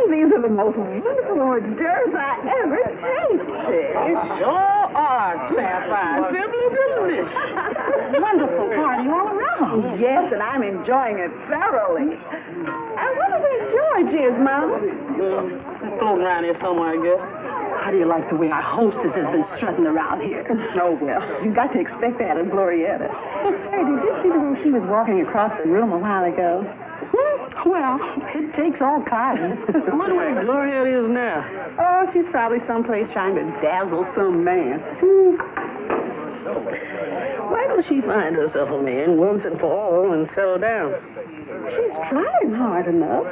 these are the most wonderful hors d'oeuvres I ever tasted. Sure are, Sapphire. Simply delicious. Wonderful party all around. Yes, and I'm enjoying it thoroughly. I wonder where George is, Mom. Floating around here somewhere, I guess. How do you like the way our hostess has been strutting around here? Oh, well, you got to expect that of Glorietta. Hey, did you see the way she was walking across the room a while ago? Well, it takes all kinds. I wonder where Glorietta is now. Oh, she's probably someplace trying to dazzle some man. Why don't she find herself a man once and for all and settle down? She's trying hard enough.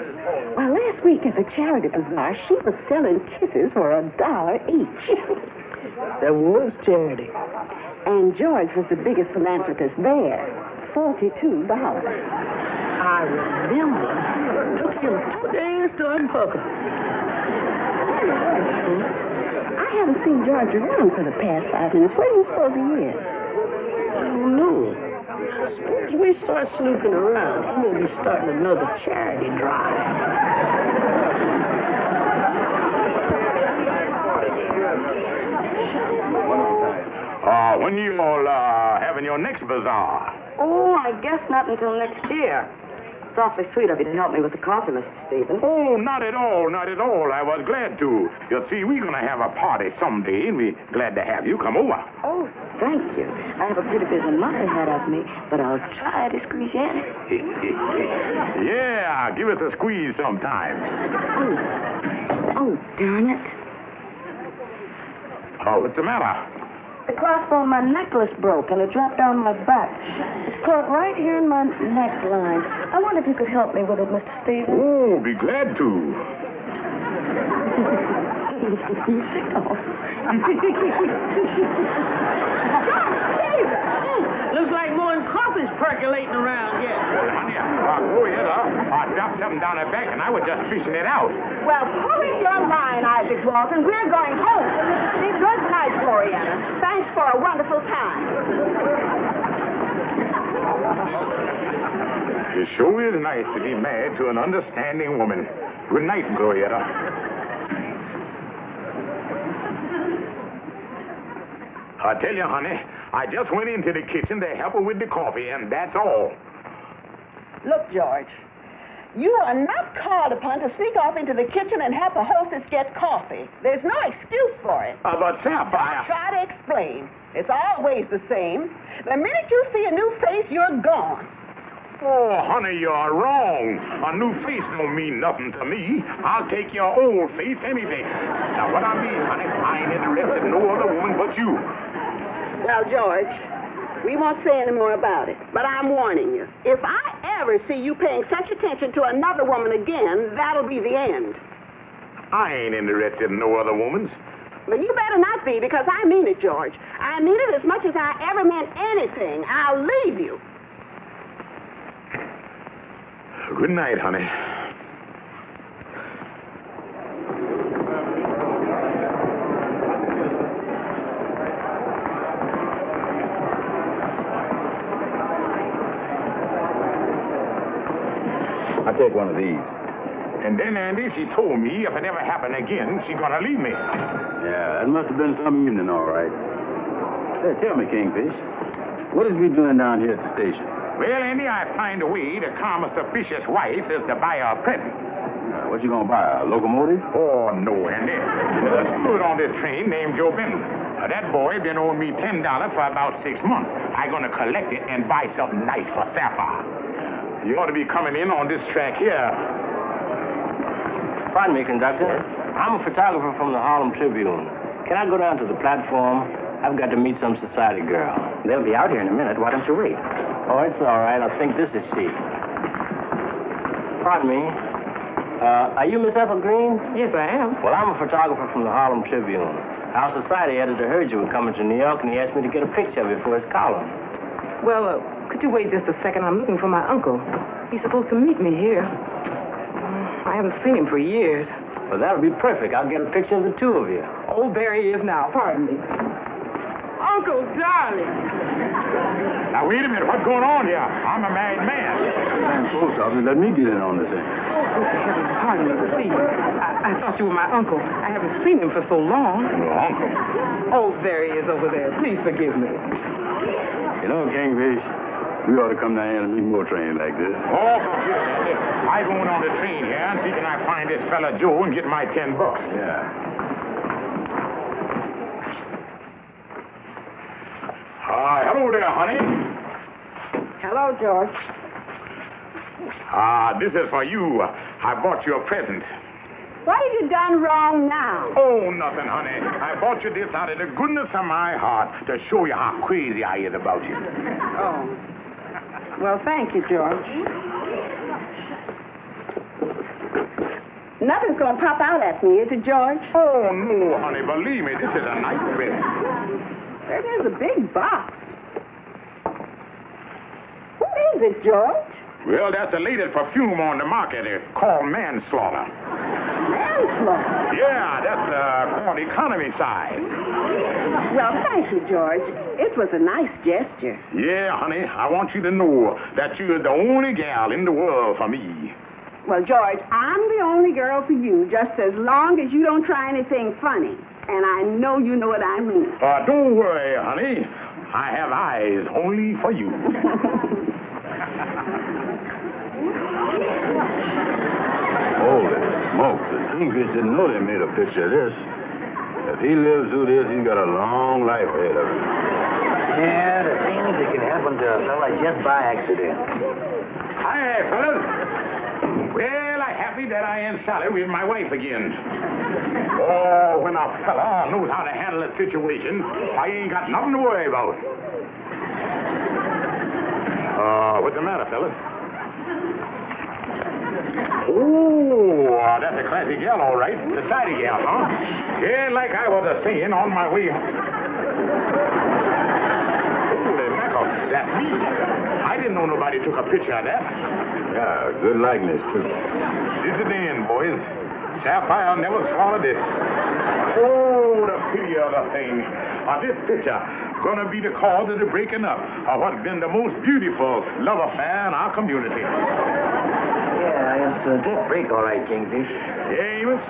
Well, last week at the charity bazaar, she was selling kisses for $1 each. That was charity. And George was the biggest philanthropist there. $42. I remember. Took him 2 days to unpucker. I haven't seen George around for the past 5 minutes. Where do you suppose he is? I don't know. Suppose we start snooping around. He may be starting another charity drive. When you all having your next bazaar? Oh, I guess not until next year. It's awfully sweet of you to help me with the coffee, Mr. Stevens. Oh, not at all, not at all. I was glad to. You see, we're going to have a party someday, and we're glad to have you come over. Oh, thank you. I have a pretty busy month ahead of me, but I'll try to squeeze you in. Yeah, give us a squeeze sometime. Oh, darn it. Oh, what's the matter? The crossbow on my necklace broke, and it dropped down my back. It's caught right here in my neckline. I wonder if you could help me with it, Mr. Stevens. Oh, be glad to. Looks like more than coffee's percolating around here. Honey, I dropped something down her back, and I was just fishing it out. Well, pull in your line, Isaac Walton. We're going home. Good night, Glorietta. Thanks for a wonderful time. It sure is nice to be married to an understanding woman. Good night, Glorietta. I tell you, honey, I just went into the kitchen to help her with the coffee, and that's all. Look, George, you are not called upon to sneak off into the kitchen and help a hostess get coffee. There's no excuse for it. But Sapphire... Try to explain. It's always the same. The minute you see a new face, you're gone. Oh, honey, you're wrong. A new face don't mean nothing to me. I'll take your old face any day. Now, what I mean, honey, I ain't interested in no other woman but you. Well, George, we won't say any more about it, but I'm warning you. If I ever see you paying such attention to another woman again, that'll be the end. I ain't interested in no other woman's. But you better not be, because I mean it, George. I mean it as much as I ever meant anything. I'll leave you. Good night, honey. I'll take one of these. And then, Andy, she told me if it ever happened again, she's gonna leave me. Yeah, that must have been some evening, all right. Hey, tell me, Kingfish, what is we doing down here at the station? Well, Andy, I find a way to calm Mr. Fisher's wife is to buy her a present. What you gonna buy, a locomotive? Oh, no, Andy. There's a steward on this train named Joe Benton. That boy been owing me $10 for about 6 months. I gonna collect it and buy something nice for Sapphire. You ought to be coming in on this track here. Pardon me, conductor. I'm a photographer from the Harlem Tribune. Can I go down to the platform? I've got to meet some society girl. They'll be out here in a minute. Why don't you wait? Oh, it's all right. I think this is she. Pardon me. Are you Miss Ethel Green? Yes, I am. Well, I'm a photographer from the Harlem Tribune. Our society editor heard you were coming to New York, and he asked me to get a picture of you for his column. Well, could you wait just a second? I'm looking for my uncle. He's supposed to meet me here. I haven't seen him for years. Well, that'll be perfect. I'll get a picture of the two of you. Oh, there he is now. Pardon me. Uncle, darling. Now, wait a minute. What's going on here? I'm a married man. Post office, let me get in on this thing. Oh, for heaven's pardon me, please. I thought you were my uncle. I haven't seen him for so long. Your uncle? Oh, there he is over there. Please forgive me. You know, Kingfish, we ought to come down here and meet more trains like this. Oh, forget that. I going on the train here and see can I find this fella Joe and get my $10. Yeah. Hello there, honey. Hello, George. This is for you. I bought you a present. What have you done wrong now? Oh, nothing, honey. I bought you this out of the goodness of my heart to show you how crazy I is about you. Oh. Well, thank you, George. Nothing's going to pop out at me, is it, George? Oh, no, honey. Believe me, this is a nice present. There is a big box. What is it, George? Well, that's the latest perfume on the market. It's called Manslaughter. Manslaughter? Yeah, that's called economy size. Well, thank you, George. It was a nice gesture. Yeah, honey, I want you to know that you're the only gal in the world for me. Well, George, I'm the only girl for you, just as long as you don't try anything funny. And I know you know what I mean. Don't worry, honey. I have eyes only for you. Holy smokes, the Kingfish didn't know they made a picture of this. If he lives through this, he's got a long life ahead of him. Yeah, the things that can happen to a fella just by accident. Hi, fellas. Well, I'm happy that I am Sally with my wife again. Oh, when a fella knows how to handle a situation, I ain't got nothing to worry about. What's the matter, fellas? Oh, that's a classic gal, all right. Society gal, huh? Yeah, like I was saying on my way. Holy mackerel, that's me. I didn't know nobody took a picture of that. Yeah, good likeness, too. This is the end, boys. Sapphire never swallowed this. Oh, the pity of the thing. This picture gonna be the cause of the breaking up of what's been the most beautiful love affair in our community. Yeah, it's a death break, all right, Kingfish. Yeah, Amos,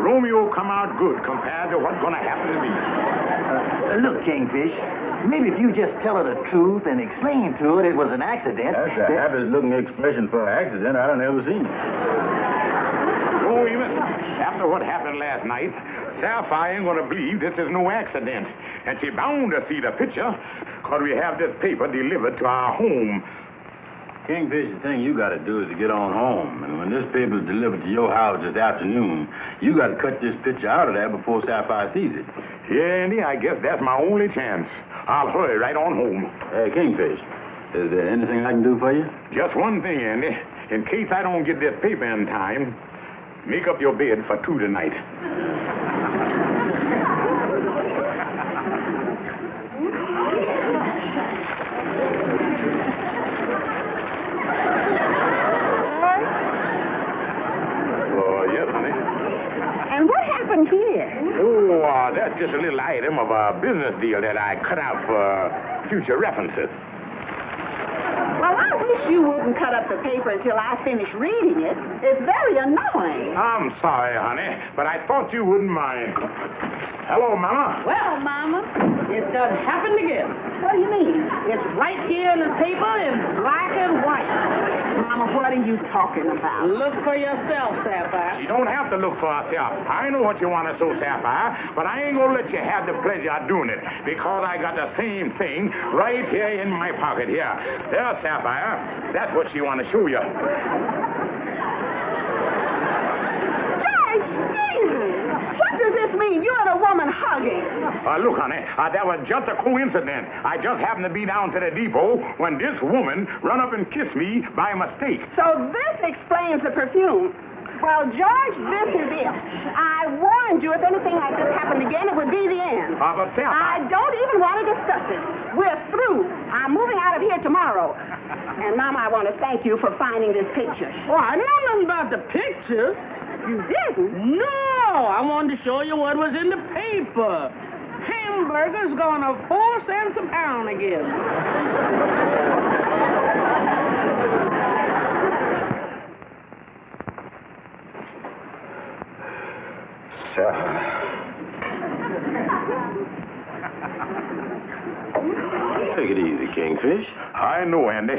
Romeo come out good compared to what's gonna happen to me. Look, Kingfish, maybe if you just tell her the truth and explain to her it was an accident. That's the happiest-looking expression for an accident I done ever seen. Oh, Amos, after what happened last night, Sapphire ain't gonna believe this is no accident. And she bound to see the picture, because we have this paper delivered to our home. Kingfish, the thing you got to do is to get on home. And when this paper is delivered to your house this afternoon, you got to cut this picture out of there before Sapphire sees it. Yeah, Andy, I guess that's my only chance. I'll hurry right on home. Hey, Kingfish, is there anything I can do for you? Just one thing, Andy. In case I don't get this paper in time, make up your bed for 2 tonight. Here. Oh, that's just a little item of a business deal that I cut out for future references. Well, I wish you wouldn't cut up the paper until I finish reading it. It's very annoying. I'm sorry, honey, but I thought you wouldn't mind. Hello, Mama. Well, Mama, it's done happened again. What do you mean? It's right here in the paper in black and white. Mama, what are you talking about? Look for yourself, Sapphire. You don't have to look for herself. I know what you want to show, Sapphire, but I ain't gonna let you have the pleasure of doing it because I got the same thing right here in my pocket here. There, Sapphire. That's what she want to show you. George, Jesus! What does this mean? You and a woman hugging. Look, honey, that was just a coincidence. I just happened to be down to the depot when this woman run up and kissed me by mistake. So this explains the perfume. Well, George, this is it. I warned you if anything like this happened again, it would be the end. But Sapphire... I don't even want to discuss it. We're through. I'm moving out of here tomorrow. And, Mama, I want to thank you for finding this picture. Oh, I know nothing about the pictures. You didn't? No, I wanted to show you what was in the paper. hamburger's going to 4 cents a pound again. Take it easy, Kingfish. I know, Andy.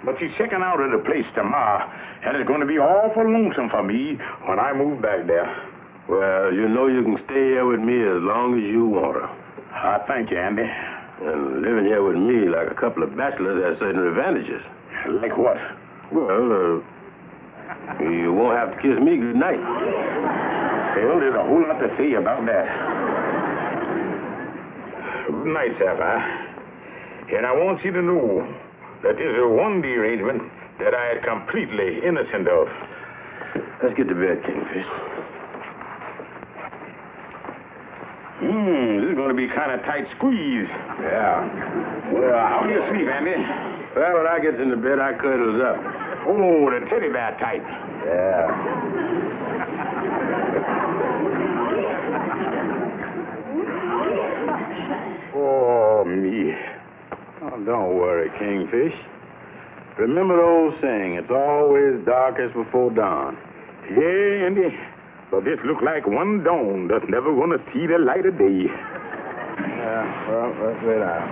But she's checking out of the place tomorrow, and it's going to be awful lonesome for me when I move back there. Well, you know you can stay here with me as long as you want to. I thank you, Andy. And living here with me like a couple of bachelors has certain advantages. Like what? Well, you won't have to kiss me goodnight. Well, there's a whole lot to say about that. Good night, Sapphire. And I want you to know that this is one derangement that I am completely innocent of. Let's get to bed, Kingfish. This is going to be kind of tight squeeze. Yeah. Well, how do you sleep, Andy? Well, when I get into bed, I cuddles up. Oh, the teddy bear type. Yeah. Oh, me. Oh, don't worry, Kingfish. Remember the old saying, it's always darkest before dawn. Yeah, Andy. But this look like one dawn that's never going to see the light of day. Yeah, well, let's wait out.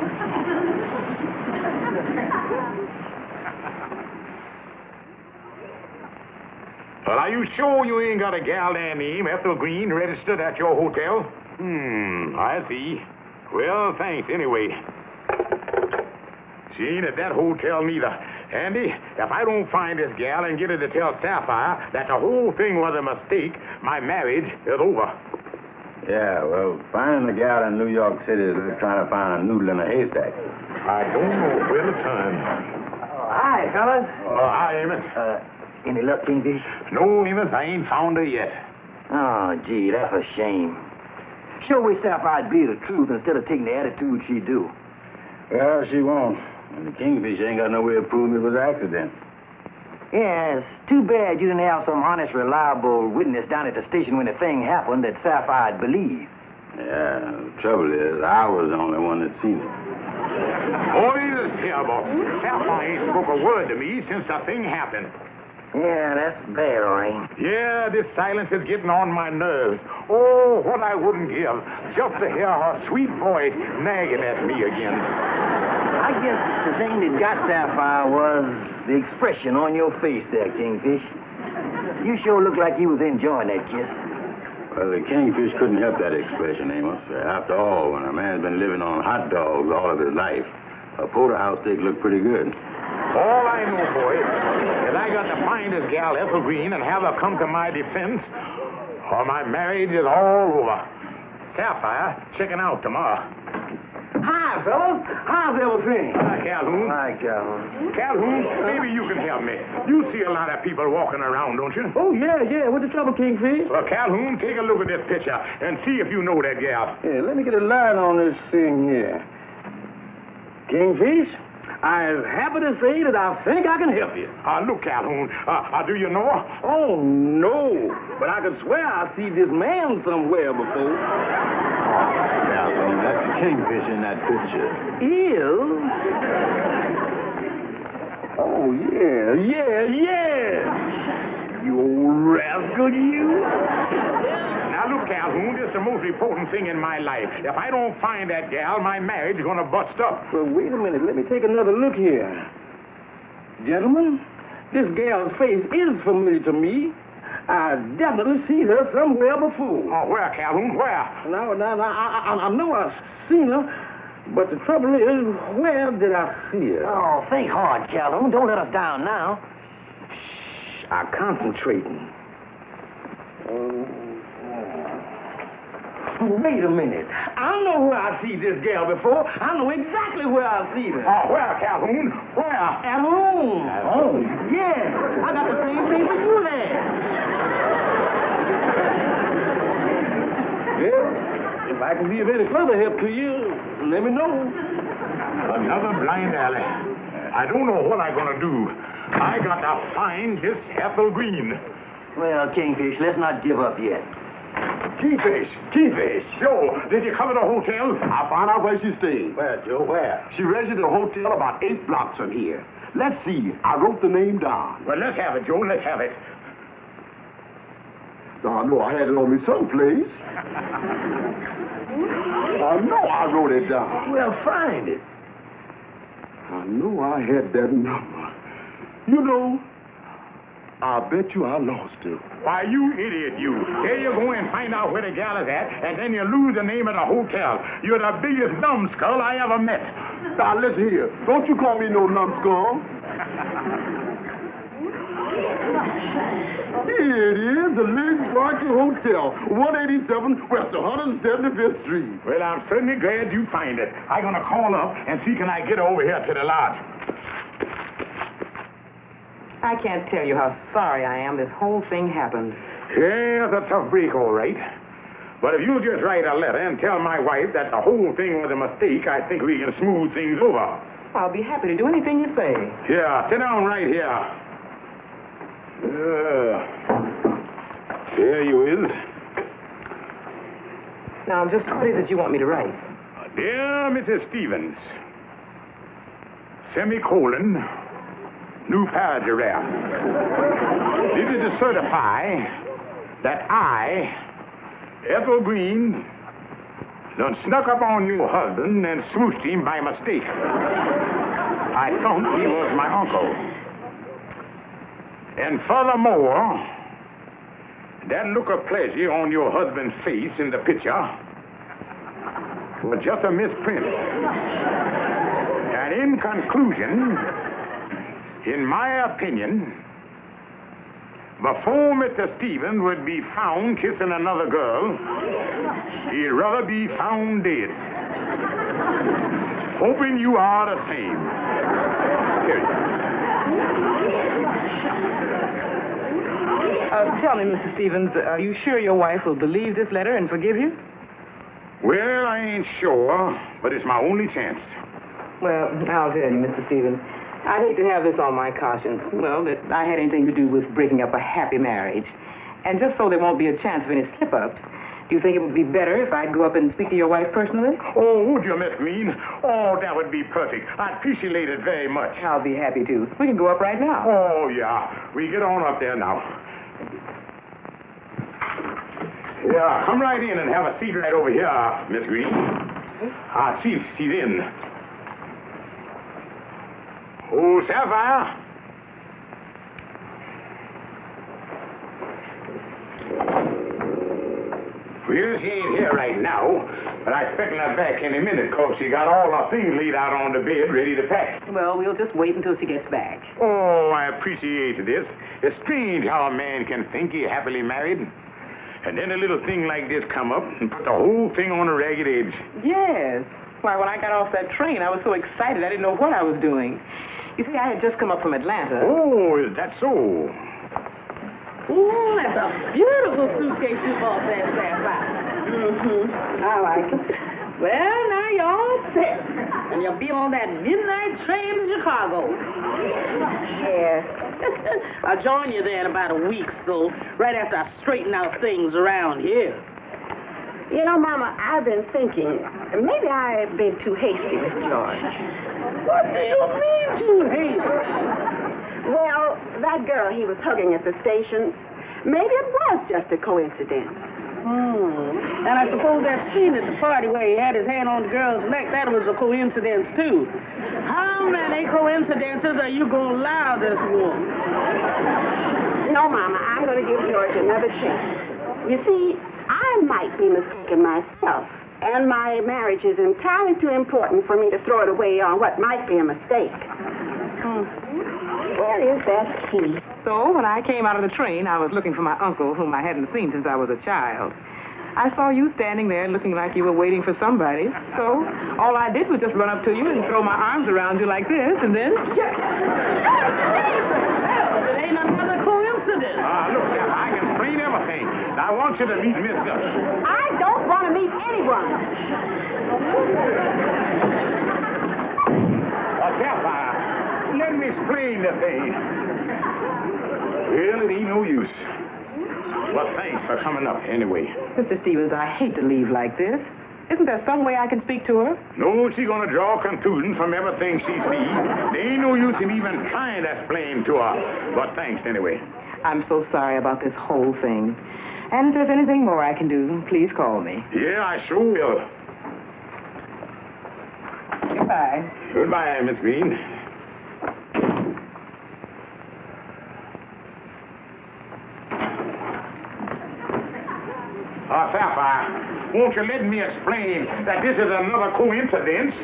Well, are you sure you ain't got a gal named Ethel Green registered at your hotel? I see. Well, thanks anyway. She ain't at that hotel neither. Andy, if I don't find this gal and get her to tell Sapphire that the whole thing was a mistake, my marriage is over. Yeah, well, finding the gal in New York City is like trying to find a noodle in a haystack. I don't know where to turn. Hi, fellas. Hi, Amos. Any luck, Kingfish? No, Amos, I ain't found her yet. Oh, gee, that's a shame. Sure wish Sapphire'd be the truth instead of taking the attitude she do. Well, she won't. And the Kingfish ain't got no way of proving it was an accident. Yeah, it's too bad you didn't have some honest, reliable witness down at the station when the thing happened that Sapphire'd believe. Yeah, the trouble is, I was the only one that seen it. Oh, this is terrible. Sapphire ain't spoke a word to me since the thing happened. Yeah, that's bad, all right. Yeah, this silence is getting on my nerves. Oh, what I wouldn't give just to hear her sweet voice nagging at me again. I guess the thing that got Sapphire was the expression on your face there, Kingfish. You sure look like you was enjoying that kiss. Well, the Kingfish couldn't help that expression, Amos. After all, when a man's been living on hot dogs all of his life, a porterhouse steak looked pretty good. All I know, boy, is I got to find this gal Ethel Green and have her come to my defense, or my marriage is all over. Sapphire checking out tomorrow. Hi, fellas. How's everything? Hi, Calhoun. Hi, Calhoun. Calhoun, maybe you can help me. You see a lot of people walking around, don't you? Oh, yeah. What's the trouble, Kingfish? Well, Calhoun, take a look at this picture and see if you know that gal. Yeah, let me get a line on this thing here. Kingfish, I'm happy to say that I think I can help you. Look, Calhoun, do you know her? Oh, no. But I can swear I've seen this man somewhere before. Calhoun, that's the Kingfish in that picture. Is? Oh, yeah. You old rascal, you. Now, look, Calhoun, this is the most important thing in my life. If I don't find that gal, my marriage is going to bust up. Well, wait a minute. Let me take another look here. Gentlemen, this gal's face is familiar to me. I've definitely seen her somewhere before. Oh, where, Calhoun? Where? Now, I know I've seen her, but the trouble is, where did I see her? Oh, think hard, Calhoun. Don't let us down now. Shh, I'm concentrating. Wait a minute. I know where I see this gal before. I know exactly where I see her. Oh, where, Calhoun? Where? At home. At home? Yeah. I got the same thing for you there. Yeah. If I can be of any further help to you, let me know. Another blind alley. I don't know what I'm going to do. I got to find this Ethel Green. Well, Kingfish, let's not give up yet. Kingfish! Kingfish! Joe, did you cover the hotel? I found out where she stayed. Where, Joe? Where? She rented a hotel about 8 blocks from here. Let's see. I wrote the name down. Well, let's have it, Joe. Let's have it. I know I had it on me someplace. I know I wrote it down. Well, find it. I know I had that number. You know, I bet you I lost it. Why, you idiot, you. Here you go and find out where the gal is at, and then you lose the name of the hotel. You're the biggest numbskull I ever met. Now, listen here. Don't you call me no numbskull. Here it is, the Lake Rocky Hotel, 187 West 175th Street. Well, I'm certainly glad you find it. I'm going to call up and see can I get over here to the lodge. I can't tell you how sorry I am this whole thing happened. Yeah, that's a tough break, all right. But if you'll just write a letter and tell my wife that the whole thing was a mistake, I think we can smooth things over. I'll be happy to do anything you say. Here, sit down right here. There you is. Now, just what is it you want me to write? Dear Mrs. Stevens, semicolon, new paragraph. This is to certify that I, Ethel Green, done snuck up on your husband and smooched him by mistake. I thought he was my uncle. And furthermore, that look of pleasure on your husband's face in the picture was just a misprint. And in conclusion, in my opinion, before Mr. Stevens would be found kissing another girl, he'd rather be found dead. Hoping you are the same. Here you are. Tell me, Mr. Stevens, are you sure your wife will believe this letter and forgive you? Well, I ain't sure, but it's my only chance. Well, I'll tell you, Mr. Stevens. I hate to have this on my conscience. Well, that I had anything to do with breaking up a happy marriage. And just so there won't be a chance of any slip-ups, do you think it would be better if I'd go up and speak to your wife personally? Oh, would you, Miss Green? Oh, that would be perfect. I'd appreciate it very much. I'll be happy to. We can go up right now. Oh, yeah. We get on up there now. Yeah, come right in and have a seat right over here, Miss Green. She's in. Oh, Sapphire. Well, she ain't here right now, but I expect her back any minute, because she got all her things laid out on the bed ready to pack. Well, we'll just wait until she gets back. Oh, I appreciate this. It's strange how a man can think he's happily married, and then a little thing like this come up and put the whole thing on a ragged edge. Yes. Why, when I got off that train, I was so excited I didn't know what I was doing. You see, I had just come up from Atlanta. Oh, is that so? Oh, that's a beautiful suitcase you bought there, Sapphire. I like it. Well, now you're all set. And you'll be on that midnight train to Chicago. Yes. I'll join you there in about a week, so right after I straighten out things around here. You know, Mama, I've been thinking, maybe I've been too hasty with George. What do you mean too hasty? Well, that girl he was hugging at the station, maybe it was just a coincidence. And I suppose that scene at the party where he had his hand on the girl's neck, that was a coincidence, too. How many coincidences are you going to allow this woman? No, Mama, I'm going to give George another chance. You see, I might be mistaken myself, and my marriage is entirely too important for me to throw it away on what might be a mistake. Where is that key? So, when I came out of the train, I was looking for my uncle, whom I hadn't seen since I was a child. I saw you standing there looking like you were waiting for somebody. So, all I did was just run up to you and throw my arms around you like this, and then... Well, it ain't another coincidence. Look, I can explain everything. I want you to meet Miss Gus. I don't want to meet anyone. Sapphire, let me explain the thing. Well, it ain't no use. But thanks for coming up anyway. Mr. Stevens, I hate to leave like this. Isn't there some way I can speak to her? No, she's gonna draw conclusions from everything she sees. There ain't no use in even trying to explain to her. But thanks anyway. I'm so sorry about this whole thing. And if there's anything more I can do, please call me. Yeah, I sure will. Goodbye. Goodbye, Miss Green. Sapphire, won't you let me explain that this is another coincidence?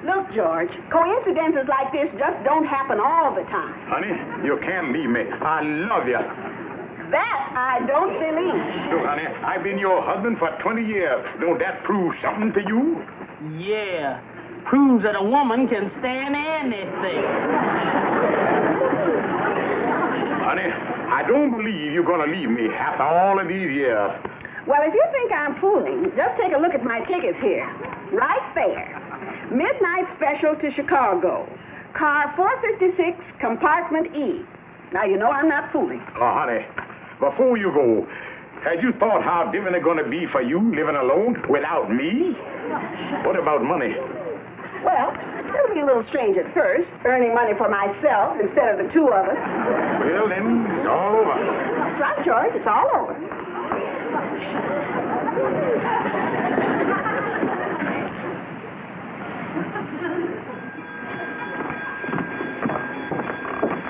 Look, George, coincidences like this just don't happen all the time. Honey, you can't leave me. I love you. That I don't believe. Look, honey, I've been your husband for 20 years. Don't that prove something to you? Yeah. Proves that a woman can stand anything. Honey, I don't believe you're going to leave me after all of these years. Well, if you think I'm fooling, just take a look at my tickets here. Right there. Midnight special to Chicago. Car 456, compartment E. Now, you know I'm not fooling. Oh, honey, before you go, had you thought how different it's going to be for you living alone without me? What about money? Well, it'll be a little strange at first, earning money for myself instead of the two of us. Well, then, it's all over. That's right, George. It's all over.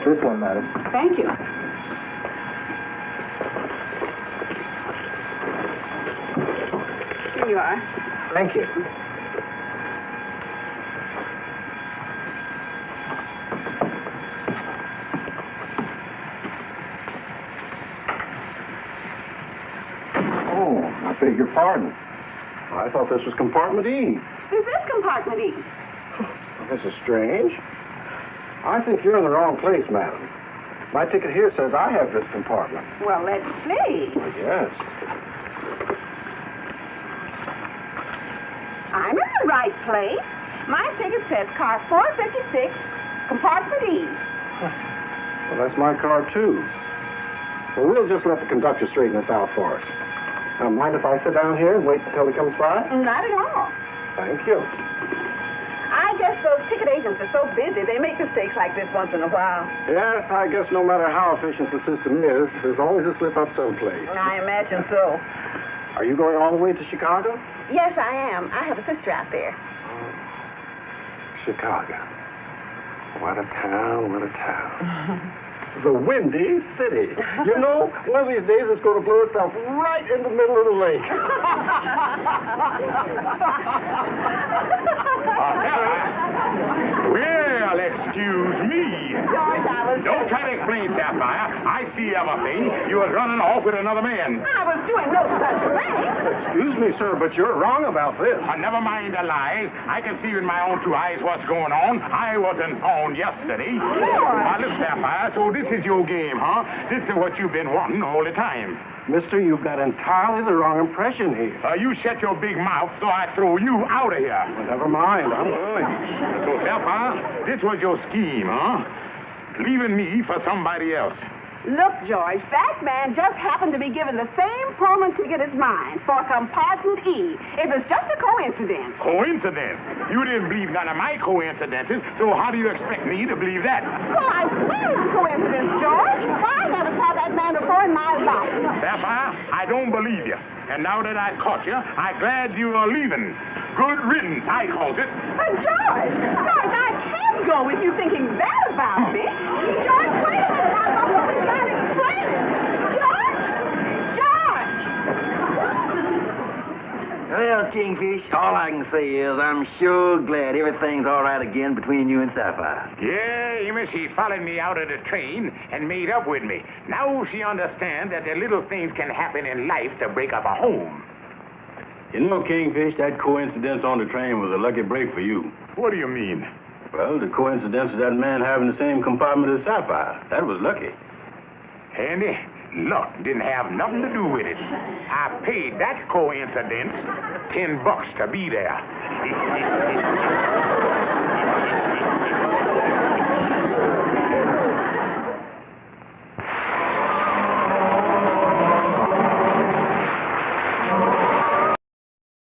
This one, madam. Thank you. Here you are. Thank you. Oh, I beg your pardon. I thought this was compartment E. This is compartment E. This is strange. I think you're in the wrong place, madam. My ticket here says I have this compartment. Well, let's see. Yes. I'm in the right place. My ticket says car 456, compartment E. Well, that's my car, too. Well, we'll just let the conductor straighten this out for us. Now, mind if I sit down here and wait until he comes by? Not at all. Thank you. I guess those ticket agents are so busy, they make mistakes like this once in a while. Yes, I guess no matter how efficient the system is, there's always a slip-up someplace. I imagine so. Are you going all the way to Chicago? Yes, I am. I have a sister out there. Chicago. What a town, what a town. The Windy City. You know, one of these days it's going to blow itself right in the middle of the lake. Well, excuse me. George, I was... Don't try to explain, Sapphire. I see everything. You were running off with another man. I was doing no such thing. Excuse me, sir, but you're wrong about this. Never mind the lies. I can see with my own two eyes what's going on. I wasn't phoned yesterday. Now, look, Sapphire, so this is your game, huh? This is what you've been wanting all the time. Mister, you've got entirely the wrong impression here. You shut your big mouth so I throw you out of here. Well, never mind, I'm going. So, Sapphire, this was your scheme, huh? Leaving me for somebody else. Look, George, that man just happened to be given the same Pullman ticket as mine for compartment E. It was just a coincidence. Coincidence? You didn't believe none of my coincidences, so how do you expect me to believe that? Well, I swear it's a coincidence, George. I never saw that man before in my life. Sapphire, I don't believe you. And now that I caught you, I'm glad you are leaving. Good riddance, I calls it. But, George, I can't go with you thinking that about me. George, wait a minute. I'm going to explain it. George! Well, Kingfish, all I can say is I'm sure glad everything's all right again between you and Sapphire. Yeah, Amos, she followed me out of the train and made up with me. Now she understands that the little things can happen in life to break up a home. You know, Kingfish, that coincidence on the train was a lucky break for you. What do you mean? Well, the coincidence of that man having the same compartment as Sapphire. That was lucky. Andy, luck didn't have nothing to do with it. I paid that coincidence $10 to be there.